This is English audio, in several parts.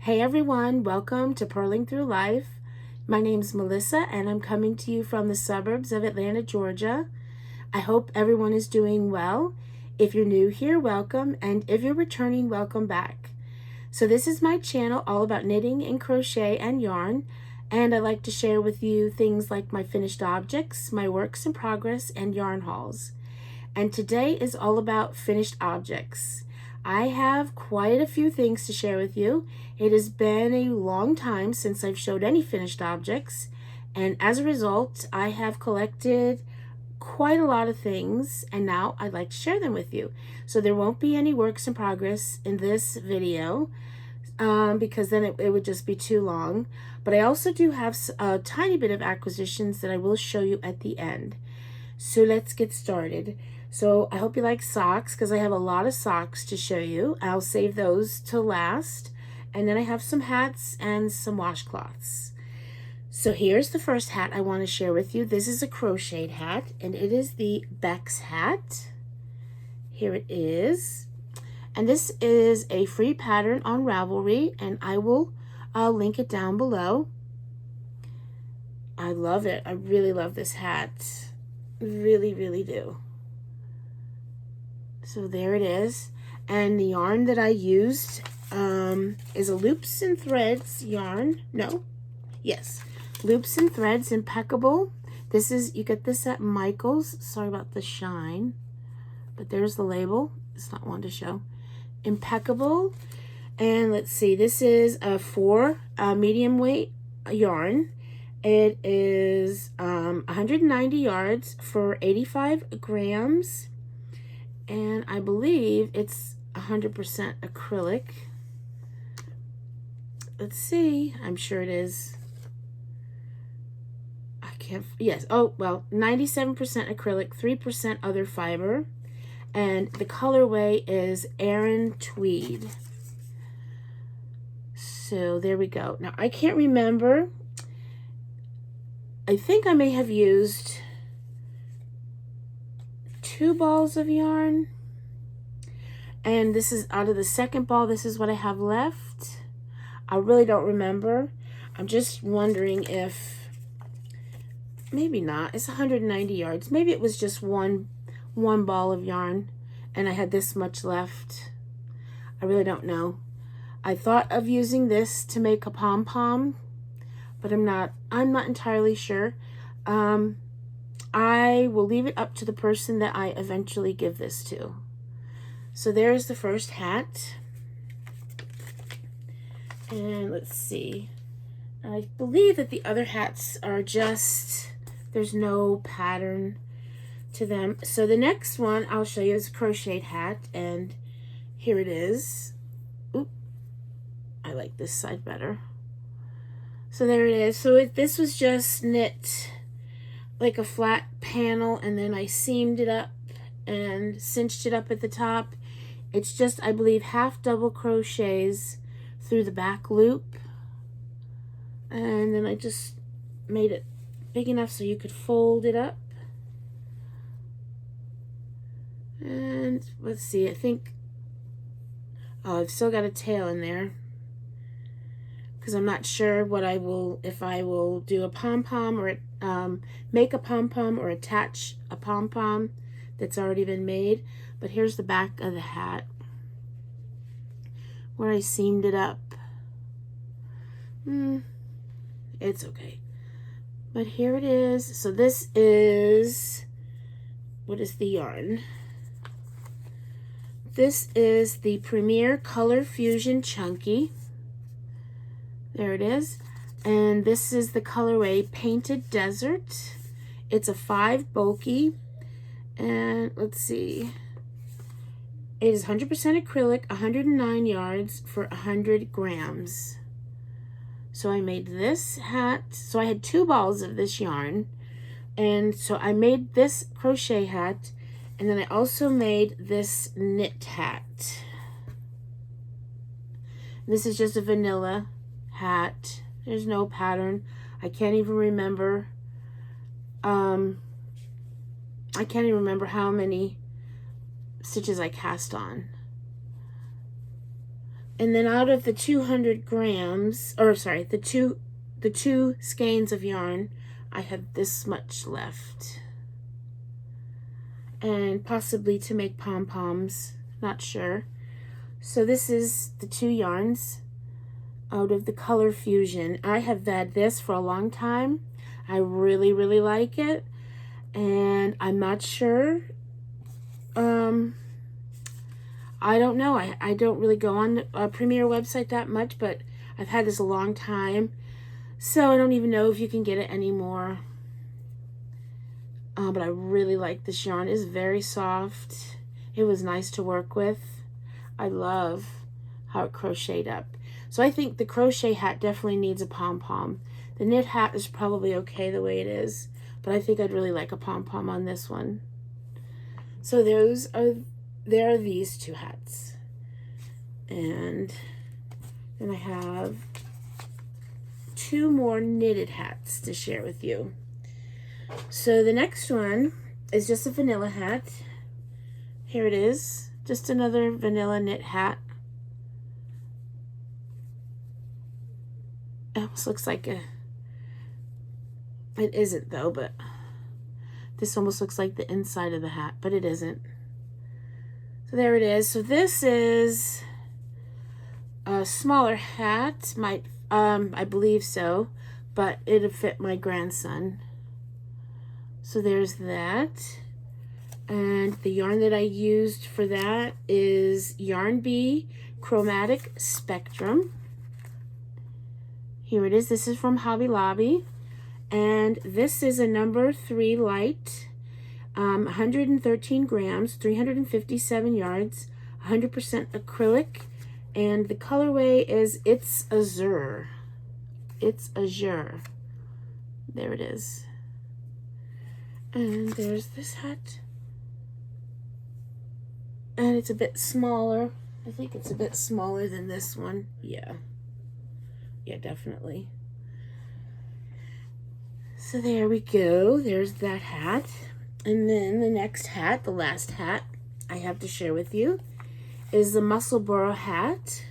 Hey everyone, welcome to Purling Through Life. My name's Melissa and I'm coming to you from the suburbs of Atlanta, Georgia. I hope everyone is doing well. If you're new here, welcome, and if you're returning, welcome back. So this is my channel all about knitting and crochet and yarn, and I like to share with you things like my finished objects, my works in progress, and yarn hauls. And today is all about finished objects. I have quite a few things to share with you. It has been a long time since I've showed any finished objects, and as a result, I have collected quite a lot of things, and now I'd like to share them with you. So there won't be any works in progress in this video, because then it would just be too long. But I also do have a tiny bit of acquisitions that I will show you at the end. So let's get started. So I hope you like socks, because I have a lot of socks to show you. I'll save those till last. And then I have some hats and some washcloths. So here's the first hat I want to share with you. This is a crocheted hat, and it is the Bex Hat. Here it is. And this is a free pattern on Ravelry, and I will link it down below. I love it. I really love this hat. Really, really do. So there it is. And the yarn that I used is a Loops and Threads yarn. No? Yes. Loops and Threads, impeccable. This is, you get this at Michael's. Sorry about the shine. But there's the label. It's not one to show. Impeccable. And let's see, this is a 4 medium weight yarn. It is 190 yards for 85 grams. And I believe it's 100% acrylic. Let's see, I'm sure it is. I can't, yes, oh, well, 97% acrylic, 3% other fiber. And the colorway is Aran Tweed. So there we go. Now, I can't remember. I think I may have used 2 balls of yarn, and this is out of the second ball. This is what I have left. I really don't remember. I'm just wondering if maybe not. It's 190 yards. Maybe it was just one ball of yarn and I had this much left. I really don't know. I thought of using this to make a pom-pom, but I'm not entirely sure. I will leave it up to the person that I eventually give this to. So there's the first hat. And let's see. I believe that the other hats are just, there's no pattern to them. So the next one I'll show you is a crocheted hat, and here it is. Oop, I like this side better. So there it is. So this was just knit like a flat panel, and then I seamed it up and cinched it up at the top. It's just, I believe, half double crochets through the back loop, and then I just made it big enough so you could fold it up. And let's see, I think, oh, I've still got a tail in there, because I'm not sure what I will, if I will do a pom-pom or make a pom-pom or attach a pom-pom that's already been made. But here's the back of the hat where I seamed it up. It's okay. But here it is. So this is, what is the yarn? This is the Premier Color Fusion Chunky. There it is. And this is the colorway Painted Desert. It's a 5 bulky. And let's see. It is 100% acrylic, 109 yards for 100 grams. So I made this hat. So I had 2 balls of this yarn. And so I made this crochet hat. And then I also made this knit hat. This is just a vanilla hat. There's no pattern. I can't even remember. I can't even remember how many stitches I cast on. And then out of the 200 grams, or sorry, the two skeins of yarn, I have this much left. And possibly to make pom-poms, not sure. So this is the 2 yarns out of the Color Fusion. I have had this for a long time. I really, really like it. And I'm not sure. I don't know. I don't really go on a Premier website that much, but I've had this a long time. So I don't even know if you can get it anymore. But I really like this yarn. It's very soft. It was nice to work with. I love how it crocheted up. So I think the crochet hat definitely needs a pom-pom. The knit hat is probably okay the way it is, but I think I'd really like a pom-pom on this one. So there are these 2 hats. And then I have 2 more knitted hats to share with you. So the next one is just a vanilla hat. Here it is, just another vanilla knit hat. It almost looks like it isn't though, but this almost looks like the inside of the hat, but it isn't. So there it is. So this is a smaller hat, I believe so, but it'll fit my grandson. So there's that. And the yarn that I used for that is Yarn Bee Chromatic Spectrum. Here it is. This is from Hobby Lobby. And this is a number 3 light, 113 grams, 357 yards, 100% acrylic. And the colorway is It's Azure. It's Azure. There it is. And there's this hat. And it's a bit smaller. I think it's a bit smaller than this one. Yeah. Yeah, definitely. So there we go. There's that hat. And then the next hat, the last hat I have to share with you, is the Musselburgh hat.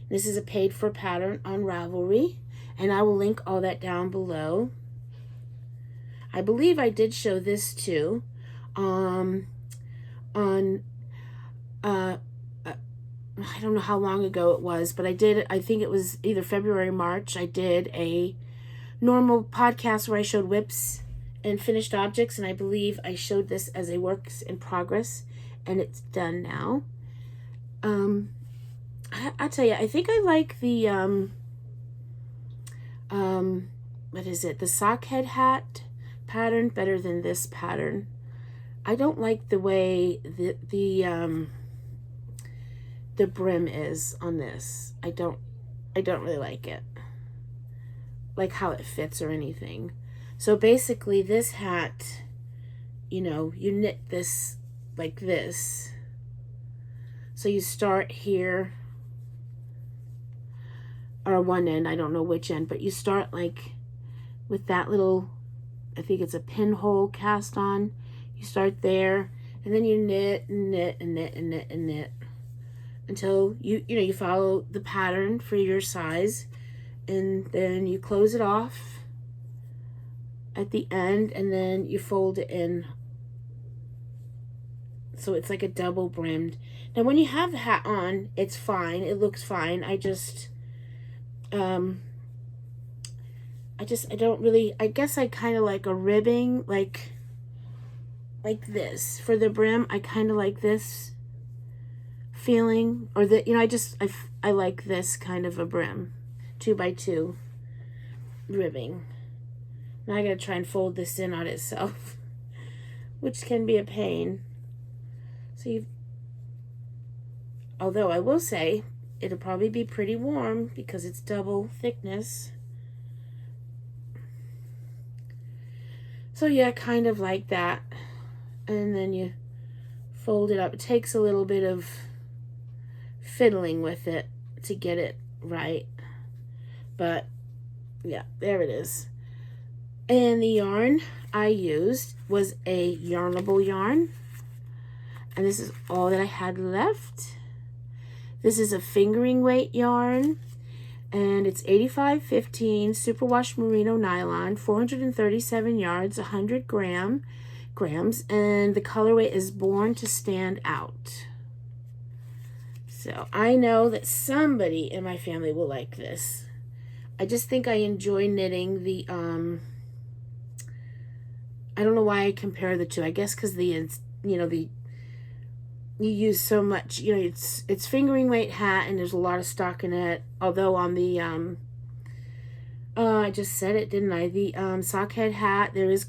This is a paid for pattern on Ravelry. And I will link all that down below. I believe I did show this too. I don't know how long ago it was, but I think it was either February or March. I did a normal podcast where I showed whips and finished objects, and I believe I showed this as a works in progress, and it's done now. I'll tell you, I think I like the what is it, the sock head hat pattern better than this pattern. I don't like the way the brim is on this. I don't really like it, like how it fits or anything. So basically this hat, you know, you knit this like this. So you start here, or one end, I don't know which end, but you start like with that little, I think it's a pinhole cast on. You start there, and then you knit and knit and knit and knit and knit until you follow the pattern for your size, and then you close it off at the end, and then you fold it in so it's like a double brimmed. Now when you have the hat on, it's fine, it looks fine. I don't really, I guess I kind of like a ribbing like this for the brim. I kind of like this feeling, or the, I like this kind of a brim, 2x2 ribbing. Now I gotta try and fold this in on itself, which can be a pain. So although I will say it'll probably be pretty warm because it's double thickness. So yeah, kind of like that. And then you fold it up. It takes a little bit of fiddling with it to get it right. But yeah, there it is. And the yarn I used was a Yarnable yarn. And this is all that I had left. This is a fingering weight yarn, and it's 8515 superwash merino nylon, 437 yards, 100 grams, and the colorway is Born to Stand Out. So I know that somebody in my family will like this. I just think I enjoy knitting the, I don't know why I compare the two. I guess because you use so much, it's fingering weight hat and there's a lot of stock in it. Although on the, I just said it, didn't I? The sockhead hat, there's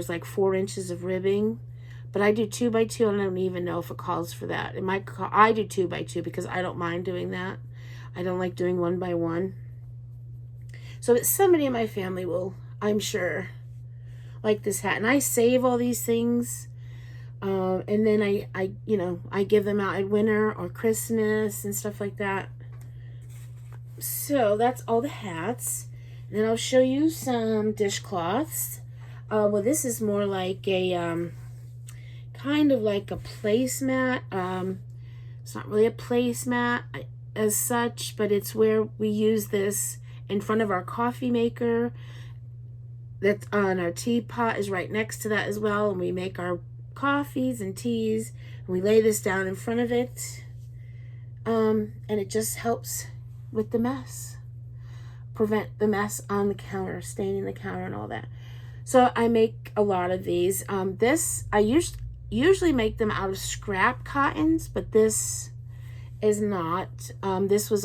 like 4 inches of ribbing. But I do 2x2, and I don't even know if it calls for that. I do 2x2 because I don't mind doing that. I don't like doing 1x1. So somebody in my family will, I'm sure, like this hat. And I save all these things, and then I give them out at winter or Christmas and stuff like that. So that's all the hats. And then I'll show you some dishcloths. Well, this is more like a kind of like a placemat. It's not really a placemat as such, but it's where we use this in front of our coffee maker. That's on our teapot is right next to that as well, and we make our coffees and teas, and we lay this down in front of it, and it just helps with the mess, prevent the mess on the counter, staining the counter and all that. So I make a lot of these. This I usually make them out of scrap cottons, but this is not. This was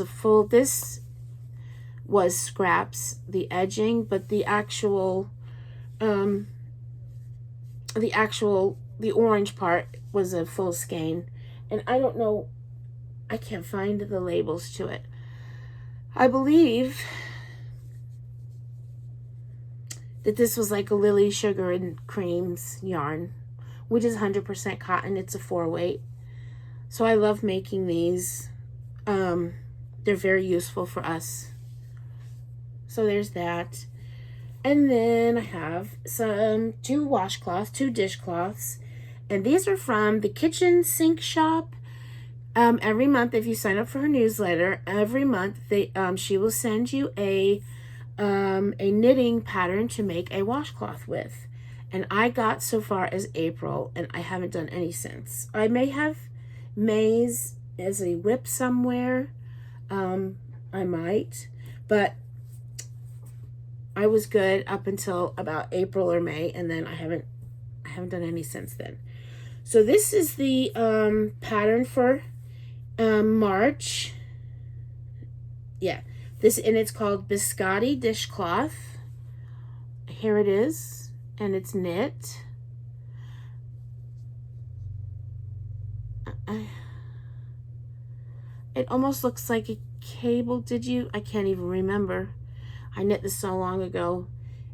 scraps, the edging, but the orange part was a full skein. And I don't know, I can't find the labels to it. I believe that this was like a Lily Sugar and Creams yarn, which is 100% cotton. It's a 4-weight. So I love making these. They're very useful for us. So there's that. And then I have two dishcloths. And these are from the Kitchen Sink Shop. Every month, if you sign up for her newsletter, every month she will send you a knitting pattern to make a washcloth with. And I got so far as April, and I haven't done any since. I may have May's as a whip somewhere. I might, but I was good up until about April or May, and then I haven't done any since then. So this is the pattern for March. Yeah, and it's called Biscotti Dishcloth. Here it is, and it's knit. It almost looks like a cable. I can't even remember. I knit this so long ago.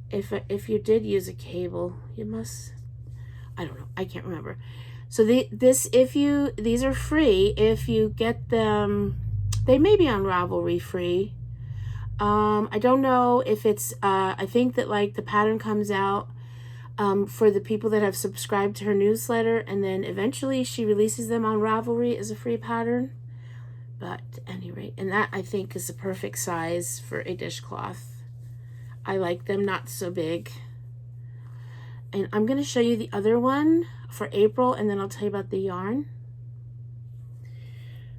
If you did use a cable, you must. I don't know. I can't remember. So these are free if you get them. They may be on Ravelry free. I don't know if it's. I think that like the pattern comes out for the people that have subscribed to her newsletter, and then eventually she releases them on Ravelry as a free pattern. But at any rate, and that I think is the perfect size for a dishcloth. I like them not so big. And I'm going to show you the other one for April, and then I'll tell you about the yarn.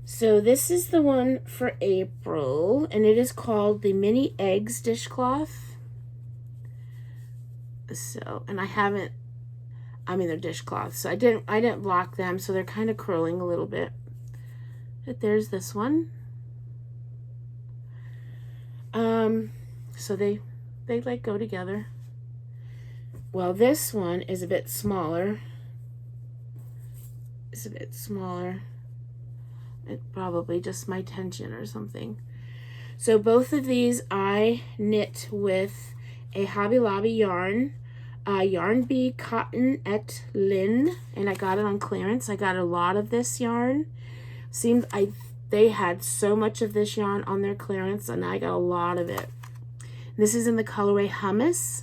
So this is the one for April, and it is called the Mini Eggs Dishcloth. So, and they're dishcloths, so I didn't block them, so they're kind of curling a little bit. But there's this one. So they like go together. Well, this one is a bit smaller. It's a bit smaller. It's probably just my tension or something. So both of these I knit with a Hobby Lobby yarn, Yarn Bee Cotton et Lin, and I got it on clearance. I got a lot of this yarn. They had so much of this yarn on their clearance, and I got a lot of it. This is in the colorway Hummus.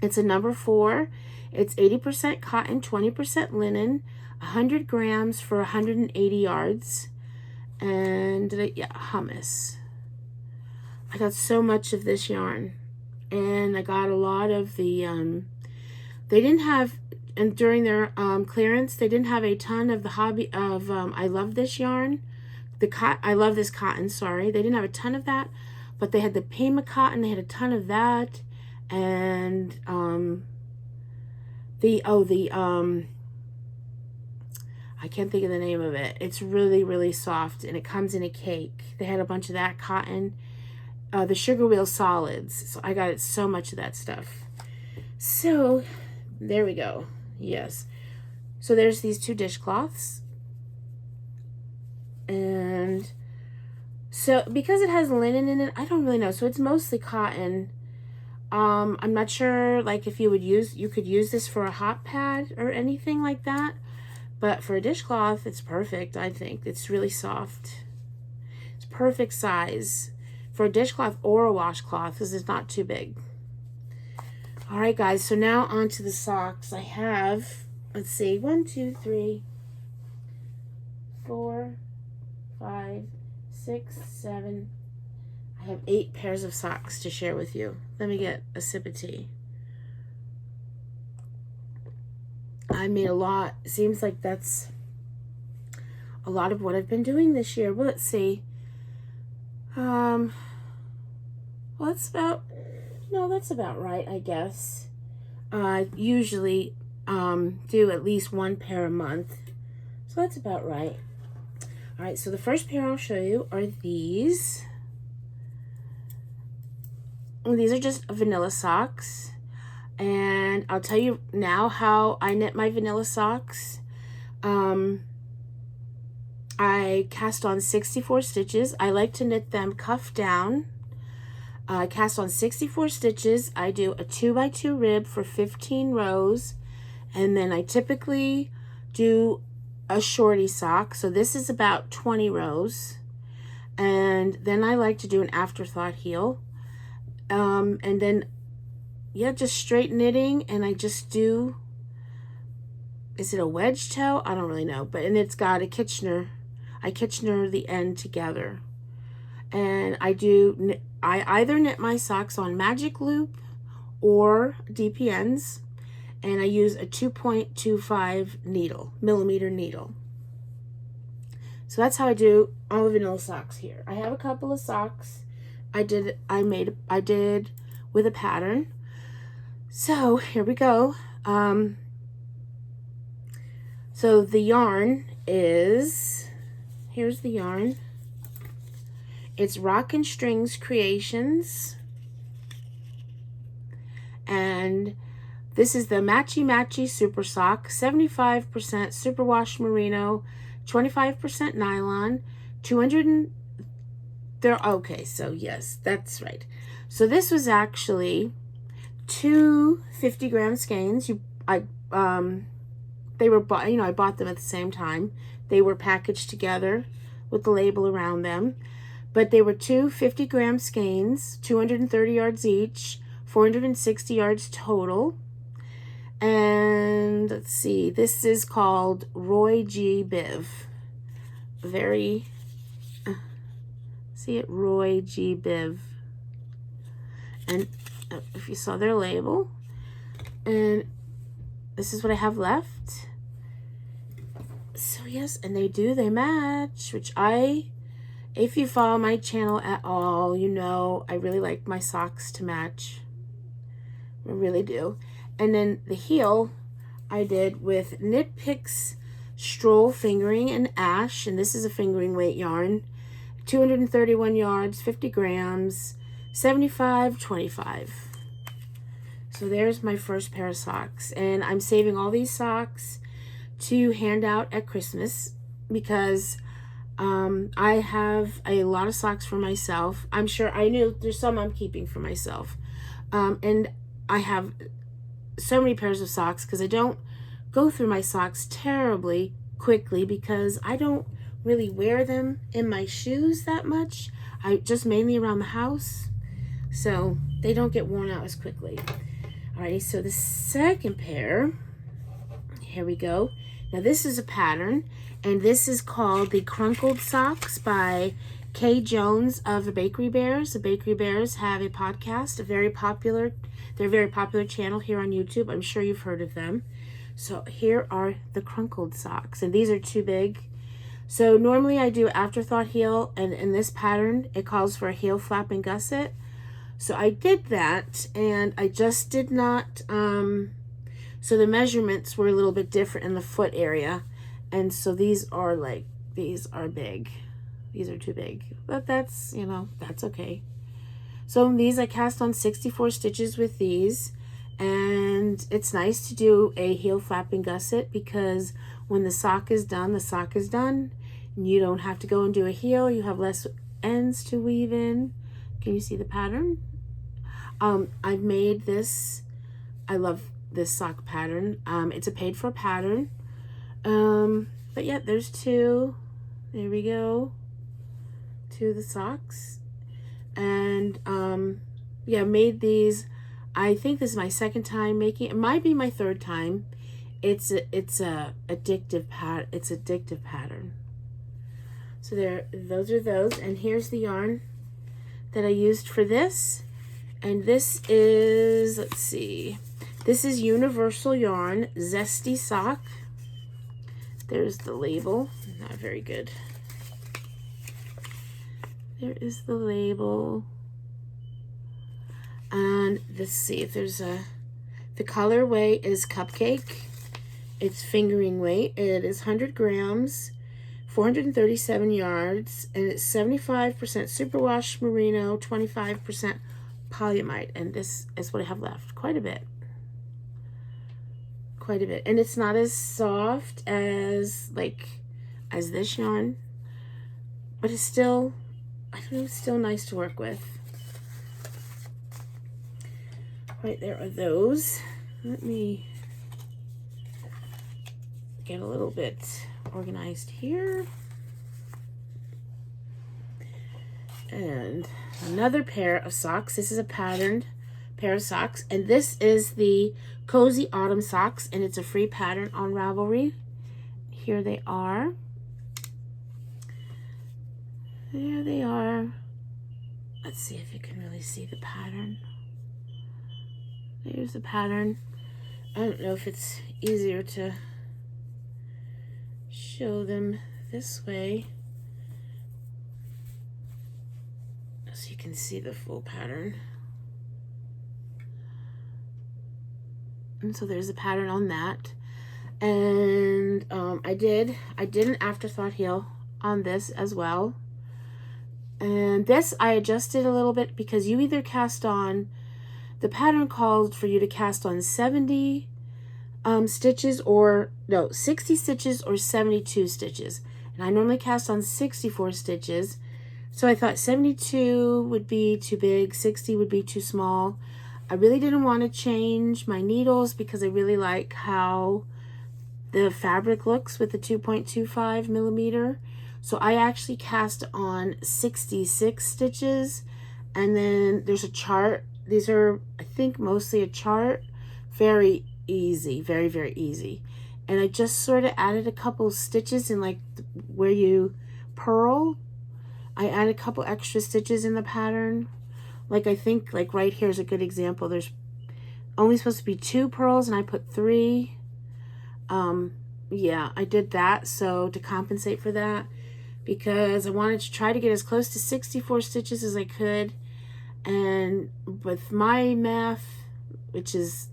It's a number 4. It's 80% cotton, 20% linen, 100 grams for 180 yards. and yeah, hummus. I got so much of this yarn, and I got a lot of the they didn't have, and during their clearance, they didn't have a ton of the hobby of I love this yarn, I love this cotton, sorry. They didn't have a ton of that, but they had the Pima cotton, they had a ton of that, and I can't think of the name of it. It's really, really soft, and it comes in a cake. They had a bunch of that cotton. The sugar wheel solids. So I got so much of that stuff. So there we go. Yes. So there's these 2 dishcloths. And so because it has linen in it, I don't really know. So it's mostly cotton. I'm not sure like if you could use this for a hot pad or anything like that. But for a dishcloth, it's perfect, I think. It's really soft. It's perfect size for a dishcloth or a washcloth. This is not too big. All right, guys. So now on to the socks. I have, let's see, 1, 2, 3, 4, 5, 6, 7. I have 8 pairs of socks to share with you. Let me get a sip of tea. I made a lot. It seems like that's a lot of what I've been doing this year. Well, let's see. Well, that's about right, I guess. I usually do at least 1 pair a month. So that's about right. All right, so the first pair I'll show you are these. And these are just vanilla socks. And I'll tell you now how I knit my vanilla socks. I cast on 64 stitches. I like to knit them cuff down. I cast on 64 stitches. I do a 2x2 rib for 15 rows. And then I typically do a shorty sock. So this is about 20 rows. And then I like to do an afterthought heel. And then yeah, just straight knitting, and I just do, is it a wedge toe? I don't really know, and it's got a Kitchener. I Kitchener the end together. And I either knit my socks on magic loop or DPNs, and I use a 2.25 millimeter needle. So that's how I do all the vanilla socks here. I have a couple of socks I did with a pattern. So here we go. So the yarn is, here's the yarn. It's Rockin' Strings Creations. And this is the Matchy Matchy Super Sock, 75% superwash merino, 25% nylon, 200 okay, so yes, that's right. So this was actually 2 50-gram skeins. I bought them at the same time. They were packaged together with the label around them. But they were 2 50-gram skeins, 230 yards each, 460 yards total. And let's see, this is called Roy G. Biv. See it, Roy G. Biv. And if you saw their label, and this is what I have left. So yes, and they match, which if you follow my channel at all, you know I really like my socks to match. I really do. And then the heel I did with Knit Picks Stroll Fingering and Ash, and this is a fingering weight yarn, 231 yards, 50 grams, 75/25. So there's my first pair of socks, and I'm saving all these socks to hand out at Christmas because I have a lot of socks for myself. I'm sure there's some I'm keeping for myself, and I have so many pairs of socks because I don't go through my socks terribly quickly because I don't really wear them in my shoes that much. I just mainly around the house, so they don't get worn out as quickly. Alrighty, so the second pair, here we go. Now this is a pattern, And this is called the Crunkled Socks by Kay Jones of the Bakery Bears. The Bakery Bears have a podcast, they're a very popular channel here on YouTube. I'm sure you've heard of them. So here are the Crunkled socks, and these are too big. So normally I do afterthought heel, and in this pattern it calls for a heel flap and gusset. So I did that, and I just did not, so the measurements were a little bit different in the foot area. And so these are big. These are too big, but that's, you know, that's okay. So these I cast on 64 stitches with these, and it's nice to do a heel flap and gusset because when the sock is done, the sock is done. And you don't have to go and do a heel. You have less ends to weave in. Can you see the pattern? I've made this. I love this sock pattern. It's a paid for pattern. But yeah, there's two. There we go. Two of the socks. And yeah, made these. I think this is my second time making it. It might be my third time. It's a addictive pattern. So those are those, and here's the yarn that I used for this. And this is, let's see, this is Universal Yarn Zesty Sock. There's the label. Not very good. There is the label. And let's see if there's the colorway is Cupcake. It's fingering weight. It is 100 grams, 437 yards, and it's 75% superwash merino, 25% polyamide. And this is what I have left. Quite a bit. And it's not as soft as this yarn, but it's still, I don't know, it's still nice to work with. Right, there are those. Let me get a little bit organized here. And another pair of socks. This is a patterned pair of socks, and this is the Cozy Autumn socks, and it's a free pattern on Ravelry. Here they are. There they are. Let's see if you can really see the pattern. There's the pattern. I don't know if it's easier to show them this way so you can see the full pattern. And so there's a pattern on that. And I did an afterthought heel on this as well. And this I adjusted a little bit because you either cast on, the pattern called for you to cast on 70 stitches, or no, 60 stitches or 72 stitches. And I normally cast on 64 stitches. So I thought 72 would be too big, 60 would be too small. I really didn't want to change my needles because I really like how the fabric looks with the 2.25 millimeter. So I actually cast on 66 stitches, and then there's a chart. These are, I think, mostly a chart. Very easy, very, very easy. And I just sort of added a couple stitches in like where you purl. I added a couple extra stitches in the pattern. Like I think like right here is a good example. There's only supposed to be 2 purls and I put 3. Yeah, I did that so to compensate for that, because I wanted to try to get as close to 64 stitches as I could. And with my math, which is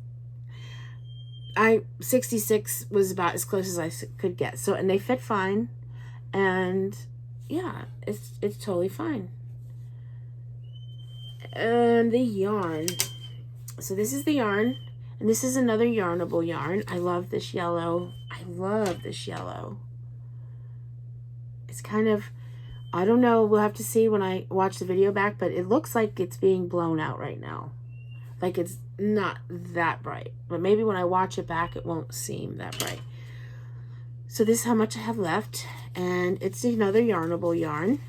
66 was about as close as I could get. So, and they fit fine, and yeah, it's totally fine. And the yarn, so this is the yarn, and this is another yarnable yarn. I love this yellow. It's kind of, I don't know, we'll have to see when I watch the video back, but it looks like it's being blown out right now. Like it's not that bright, but maybe when I watch it back it won't seem that bright. So this is how much I have left, and it's another yarnable yarn,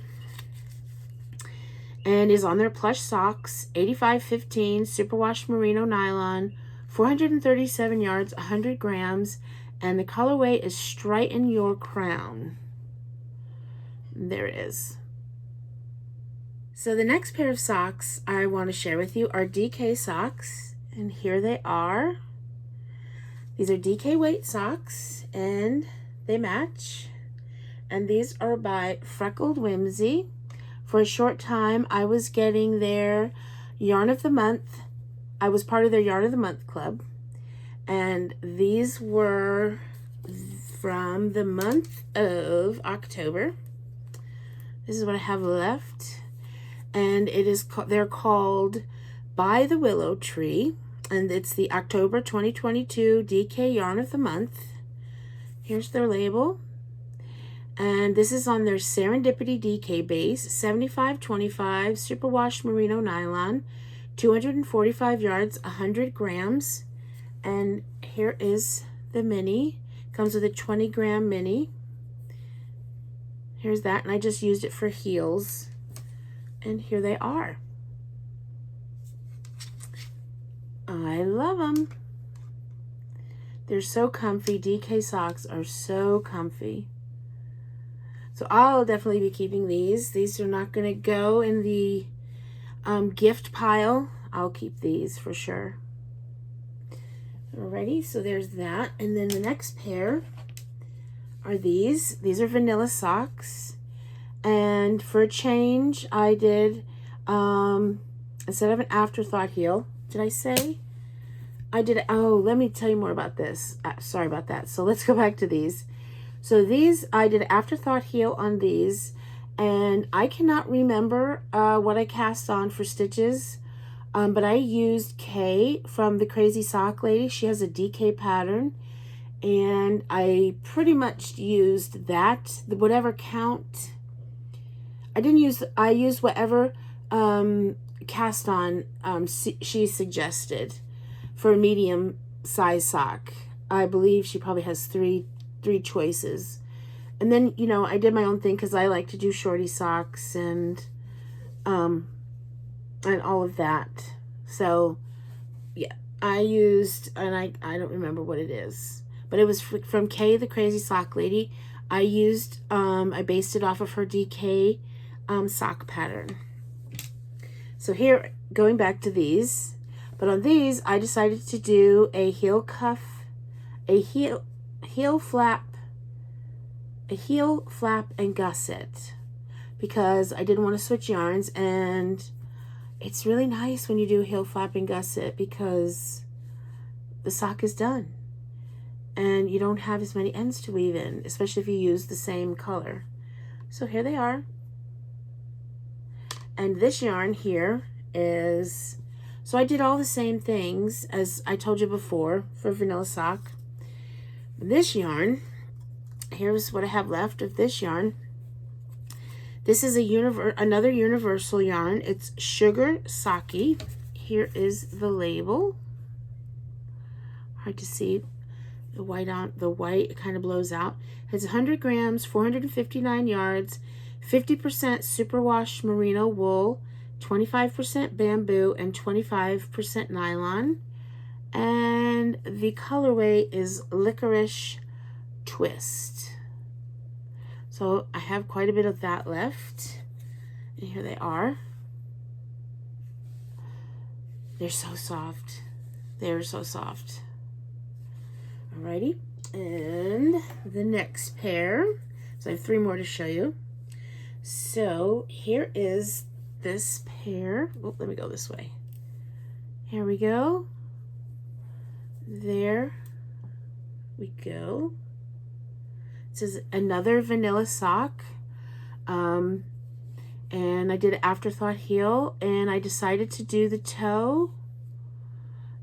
and is on their plush socks, 85-15 superwash merino nylon, 437 yards, 100 grams, And the colorway is Straighten Your Crown. There it is. So the next pair of socks I want to share with you are DK socks. And here they are. These are DK weight socks and they match. And these are by Freckled Whimsy. For a short time, I was getting their Yarn of the Month. I was part of their Yarn of the Month club. And these were from the month of October. This is what I have left. And they're called By the Willow Tree. And it's the October 2022 DK Yarn of the Month. Here's their label. And this is on their Serendipity DK base, 75/25 superwash merino nylon, 245 yards, 100 grams. And here is the mini. Comes with a 20-gram mini. Here's that, and I just used it for heels. And here they are. I love them. They're so comfy. DK socks are so comfy. So I'll definitely be keeping these. These are not going to go in the gift pile. I'll keep these for sure. Alrighty, so there's that. And then the next pair are these. These are vanilla socks. And for a change, I did, instead of an afterthought heel, did I say? I did, oh, let me tell you more about this. Sorry about that. So let's go back to these. So these, I did afterthought heel on these, and I cannot remember what I cast on for stitches, but I used Kay from the Crazy Sock Lady. She has a DK pattern, and I pretty much used that, whatever count. I used whatever cast on she suggested for a medium size sock. I believe she probably has three choices. And then, you know, I did my own thing because I like to do shorty socks and all of that. So yeah, I used, and I don't remember what it is, but it was from Kay the Crazy Sock Lady. I used I based it off of her DK sock pattern. So here, going back to these, but on these I decided to do a heel cuff, a heel flap and gusset, because I didn't want to switch yarns. And it's really nice when you do heel flap and gusset because the sock is done and you don't have as many ends to weave in, especially if you use the same color. So here they are. And this yarn here is, so I did all the same things as I told you before for vanilla sock. This yarn, here's what I have left of this yarn. This is another universal yarn. It's Sugar Sake. Here is the label. Hard to see. The white kind of blows out. It's 100 grams, 459 yards, 50% superwash merino wool, 25% bamboo, and 25% nylon. And the colorway is Licorice Twist. So I have quite a bit of that left. And here they are. They're so soft. They're so soft. Alrighty. And the next pair. So I have 3 more to show you. So here is this pair. Oh, let me go this way. Here we go. There we go. This is another vanilla sock. And I did an afterthought heel, and I decided to do the toe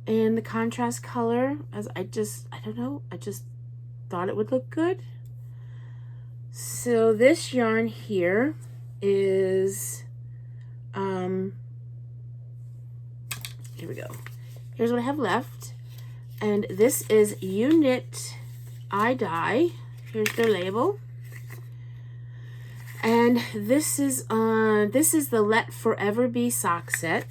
and the contrast color as I don't know, I just thought it would look good. So this yarn here is here we go. Here's what I have left. And this is You Knit, I Dye. Here's their label. And this is the Let Forever Be sock set.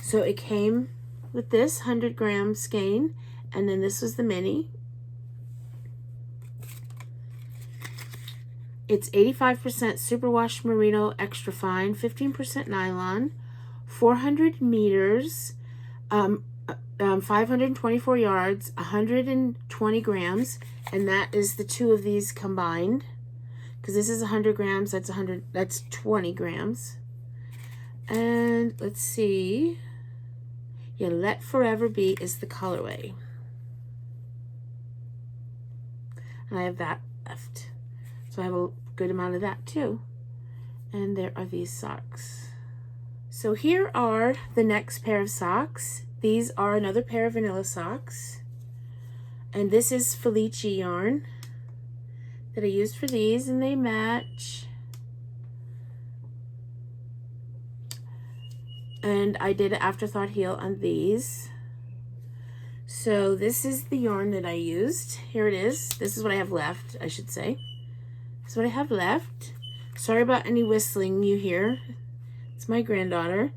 So it came with this 100-gram skein, and then this was the mini. It's 85% superwash merino extra fine, 15% nylon, 400 meters, 524 yards, 120 grams, and that is the two of these combined. Because this is 100 grams, that's 20 grams. And let's see. Yeah, Let Forever Be is the colorway. And I have that left. So I have a good amount of that too. And there are these socks. So here are the next pair of socks. These are another pair of vanilla socks. And this is Felice yarn that I used for these, and they match. And I did an afterthought heel on these. So this is the yarn that I used. Here it is. This is what I have left, I should say. This is what I have left. Sorry about any whistling you hear. It's my granddaughter.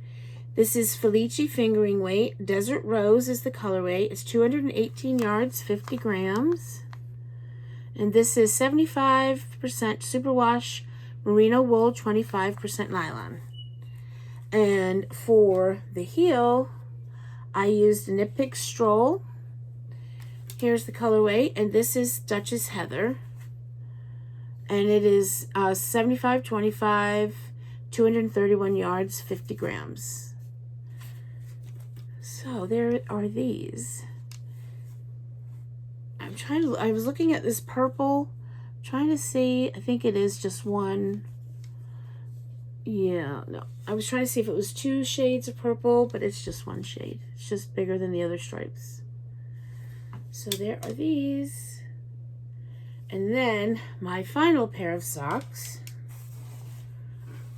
This is Felice fingering weight. Desert Rose is the colorway. It's 218 yards, 50 grams. And this is 75% superwash merino wool, 25% nylon. And for the heel, I used a Knit Pick Stroll. Here's the colorway, and this is Duchess Heather. And it is 75-25, 231 yards, 50 grams. So there are these. I was looking at this purple, trying to see, I think it is just one. Yeah, no. I was trying to see if it was 2 shades of purple, but it's just 1 shade. It's just bigger than the other stripes. So there are these. And then my final pair of socks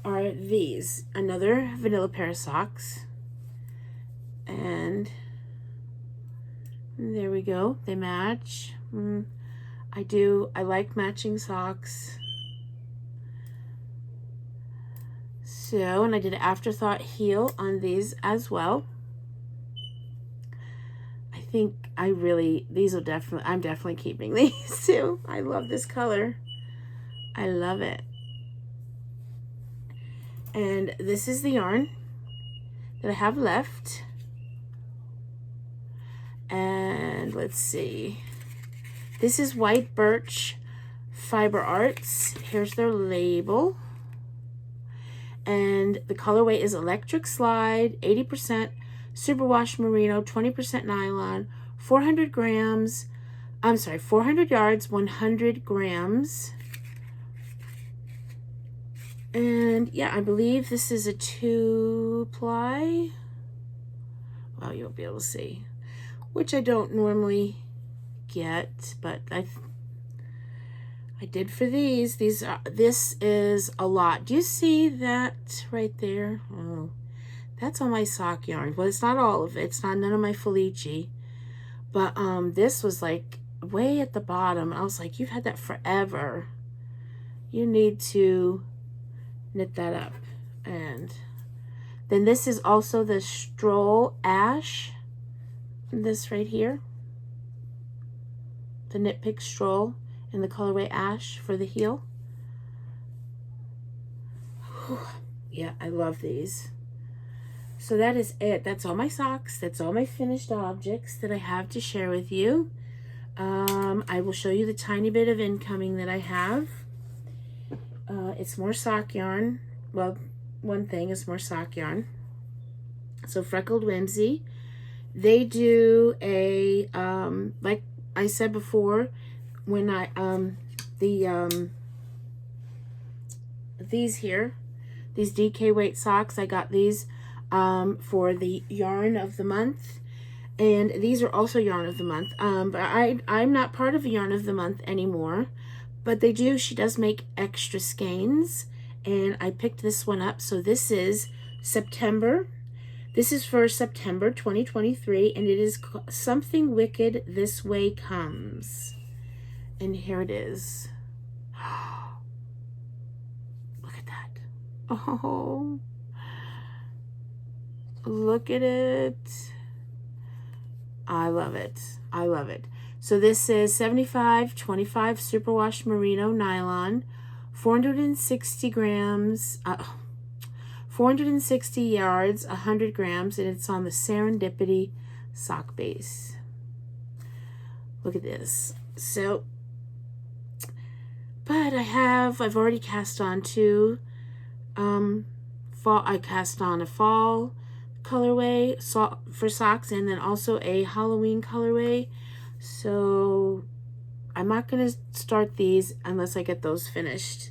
are these. Another vanilla pair of socks. And there we go. They match. I like matching socks. So, and I did an afterthought heel on these as well. I think I'm definitely keeping these too. I love this color. I love it. And this is the yarn that I have left. And let's see. This is White Birch Fiber Arts. Here's their label. And the colorway is Electric Slide, 80% superwash merino, 20% nylon, 400 yards, 100 grams. And yeah, I believe this is a 2-ply. Well, you won't be able to see, which I don't normally get, but I did for these. This is a lot. Do you see that right there? Oh, that's all my sock yarn. Well, it's not all of it. It's not none of my Felice. But this was like way at the bottom. I was like, you've had that forever. You need to knit that up. And then this is also the Stroll Ash. This right here. The Knit Pick Stroll in the colorway Ash for the heel. Whew. Yeah, I love these. So that is it. That's all my socks. That's all my finished objects that I have to share with you. I will show you the tiny bit of incoming that I have. It's more sock yarn. Well, one thing is more sock yarn. So Freckled Whimsy. They do a, like I said before, when these here, these DK weight socks, I got these for the yarn of the month, and these are also yarn of the month. But I'm not part of the yarn of the month anymore, but she does make extra skeins, and I picked this one up. So this is September. This is for September 2023, and it is Something Wicked This Way Comes. And here it is. Look at that. Oh, look at it. I love it. I love it. So this is 75-25 superwash merino nylon, 460 grams, 460 yards, 100 grams, and it's on the Serendipity sock base. Look at this. So, but I've already cast on two. I cast on a fall colorway for socks, and then also a Halloween colorway. So I'm not going to start these unless I get those finished.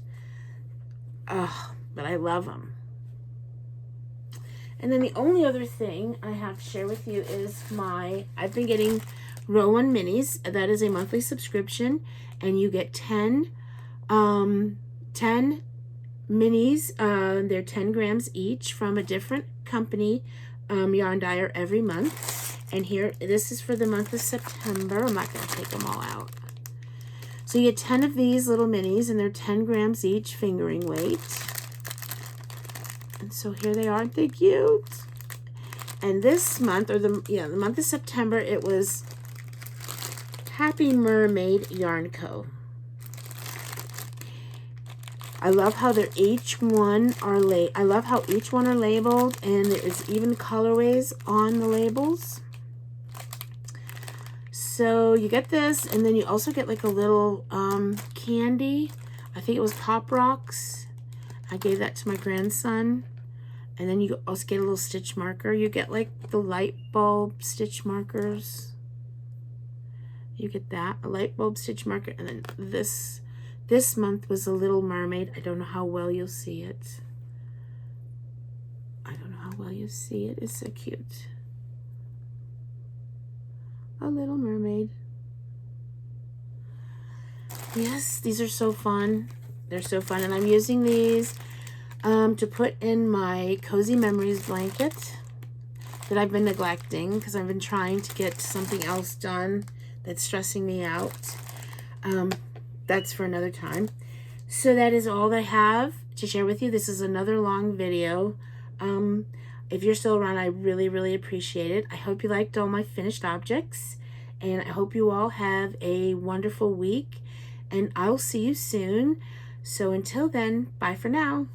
But I love them. And then the only other thing I have to share with you is I've been getting Row 1 minis. That is a monthly subscription, and you get 10 minis. They're 10 grams each from a different company, yarn dyer, every month. And here, this is for the month of September. I'm not going to take them all out. So you get 10 of these little minis, and they're 10 grams each, fingering weight. And so here they are. Aren't they cute? And this month, or the month of September, it was Happy Mermaid Yarn Co. I love how each one are labeled, and there is even colorways on the labels. So you get this, and then you also get like a little candy. I think it was Pop Rocks. I gave that to my grandson. And then you also get a little stitch marker. You get like the light bulb stitch markers. You get that, a light bulb stitch marker. And then this month was a Little Mermaid. I don't know how well you'll see it. It's so cute. A Little Mermaid. Yes, these are so fun. They're so fun. And I'm using these to put in my Cozy Memories blanket that I've been neglecting because I've been trying to get something else done that's stressing me out. That's for another time. So that is all I have to share with you. This is another long video. If you're still around, I really, really appreciate it. I hope you liked all my finished objects, and I hope you all have a wonderful week, and I'll see you soon. So until then, bye for now.